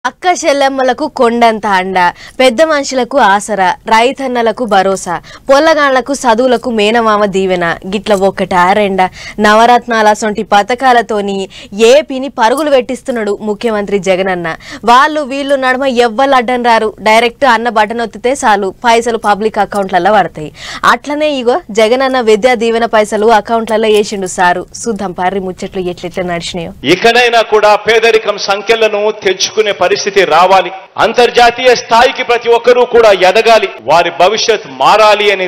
అక్క చెల్లెమ్మలకు కొండంత అండ, పెద్ద మనుషులకు ఆసరా, రైతన్నలకు భరోసా, పొల్లగాళ్లకు చదువులకు మేనమామ దీవెన, గిట్ల ఒక్కటా రెండా నవరత్నాల సొంటి పథకాలతోని ఏపీని పరుగులు పెట్టిస్తున్నాడు ముఖ్యమంత్రి జగనన్న. వాళ్ళు వీళ్ళు నడమ ఎవ్వరు అడ్డం రారు, డైరెక్ట్ అన్న బటన్ ఒత్తితే చాలు పైసలు పబ్లిక్ అకౌంట్లలో పడతాయి. అట్లనే ఇగో జగనన్న విద్యా దీవెన పైసలు అకౌంట్లలో వేసిండు సారు. చూద్దాం పారి ముచ్చట్లు ఎట్లెట్లా నడిచినాయో. ఇకనైనా కూడా పేదరికం సంఖ్యలను తెచ్చుకునే పరిస్థితి రావాలి. అంతర్జాతీయ స్థాయికి ప్రతి ఒక్కరూ కూడా ఎదగాలి. వారి భవిష్యత్ మారాలి అనే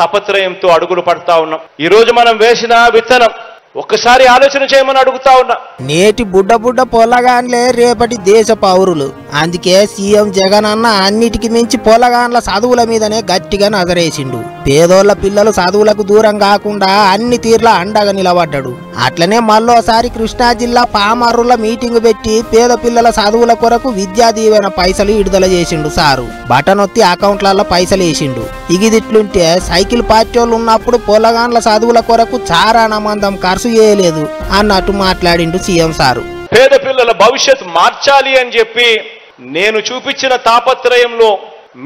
తాపత్రయంతో అడుగులు పడతా ఉన్నాం. ఈ రోజు మనం వేసిన విత్తనం ఒక్కసారి ఆలోచన చేయమని అడుగుతా ఉన్నా. నేటి బుడ్డ పొలగాన్లే రేపటి దేశ పౌరులు. అందుకే సీఎం జగన్ అన్న అన్నిటికి మించి పొలగాన్ల చదువుల మీదనే గట్టిగా నజరేసిండు. పేదోళ్ల పిల్లలు చదువులకు దూరం కాకుండా అన్ని తీర్ల అండగా నిలబడ్డాడు. అట్లనే మళ్ళోసారి కృష్ణా జిల్లా పామర్రుల మీటింగ్ పెట్టి పేద పిల్లల చదువుల కొరకు విద్యా దీవెన పైసలు విడుదల చేసిండు సారు. బటనొత్తి అకౌంట్లలో పైసలు వేసిండు. ఇగిదిట్లుంటే సైకిల్ పార్టీ వాళ్ళు ఉన్నప్పుడు పొలగాన్ల చదువుల కొరకు చారానమందం ఖర్చు చేయలేదు అన్నట్టు మాట్లాడిండు సీఎం సారు. పేద పిల్లల భవిష్యత్ మార్చాలి అని చెప్పి నేను చూపించిన తాపత్రయంలో,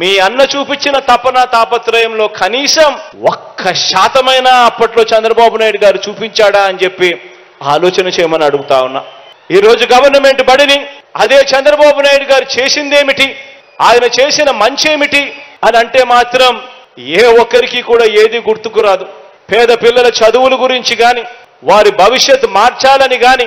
మీ అన్న చూపించిన తాపత్రయంలో కనీసం 1% అప్పట్లో చంద్రబాబు నాయుడు గారు చూపించాడా అని చెప్పి ఆలోచన చేయమని అడుగుతా ఉన్నా. ఈ రోజు గవర్నమెంట్ బడిని అదే చంద్రబాబు నాయుడు గారు చేసిందేమిటి, ఆయన చేసిన మంచేమిటి అని అంటే మాత్రం ఏ ఒక్కరికి కూడా ఏది గుర్తుకు రాదు. పేద పిల్లల చదువుల గురించి గాని, వారి భవిష్యత్తు మార్చాలని గాని,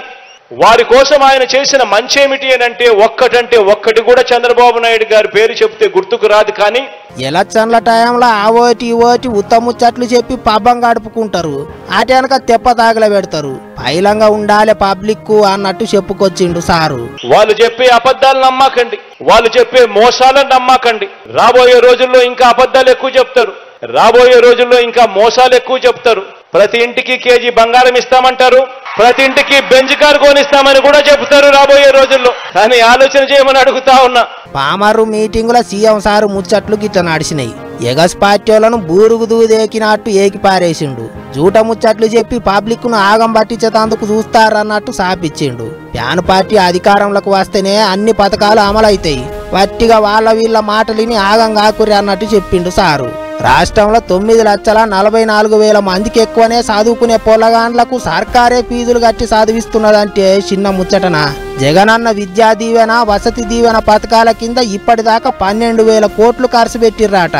వారి కోసం ఆయన చేసిన మంచేమిటి అని అంటే ఒక్కటి కూడా చంద్రబాబు నాయుడు గారి పేరు చెప్తే గుర్తుకు రాదు. కానీ ఎలక్షన్ల టైంలో ఆవోటి ఓటి ఉత్తముచ్చట్లు చెప్పి పబ్బం గడుపుకుంటారు. అటెనక తెప్ప తాగల పెడతారు. పైలంగా ఉండాలి పబ్లిక్ అన్నట్టు చెప్పుకొచ్చిండు సారు. వాళ్ళు చెప్పే అబద్ధాలు నమ్మకండి, వాళ్ళు చెప్పే మోసాలను నమ్మకండి. రాబోయే రోజుల్లో ఇంకా అబద్ధాలు ఎక్కువ చెప్తారు, రాబోయే రోజుల్లో ఇంకా మోసాలు ఎక్కువ చెప్తారు. ప్రతి ఇంటికి కేజీ బంగారం ఇస్తామంటారు, ప్రతి ఇంటికి బెంచ్ కారు కొనిస్తామని కూడా చెప్తారు రాబోయే రోజుల్లో. కానీ ఆలోచన చేయమని అడుగుతా ఉన్నా. పామర్రు మీటింగుల సీఎం సారు ముచ్చట్లు గిట్ల నడిచినాయి. ఎగస్ పార్టీలను బూరుగు దూదేకినట్టు ఏకిపారేసిండు. జూట ముచ్చట్లు చెప్పి పబ్లిక్ ను ఆగం పట్టించేందుకు చూస్తారన్నట్టు సాపిచ్చిండు. ప్యాన్ పార్టీ అధికారంలోకి వస్తేనే అన్ని పథకాలు అమలైతాయి, వట్టిగా వాళ్ళ వీళ్ళ మాటలిని ఆగం కాకురి అన్నట్టు చెప్పిండు సారు. రాష్ట్రంలో 9,44,000 మందికి ఎక్కువనే చదువుకునే పొలగాండ్లకు సర్కారే ఫీజులు కట్టి చదివిస్తున్నదంటే చిన్న ముచ్చటన. జగనన్న విద్యా దీవెన, వసతి దీవెన పథకాల కింద ఇప్పటిదాకా 12,000 కోట్లు ఖర్చు పెట్టిర్రాట.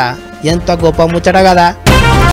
ఎంత గొప్ప ముచ్చట కదా.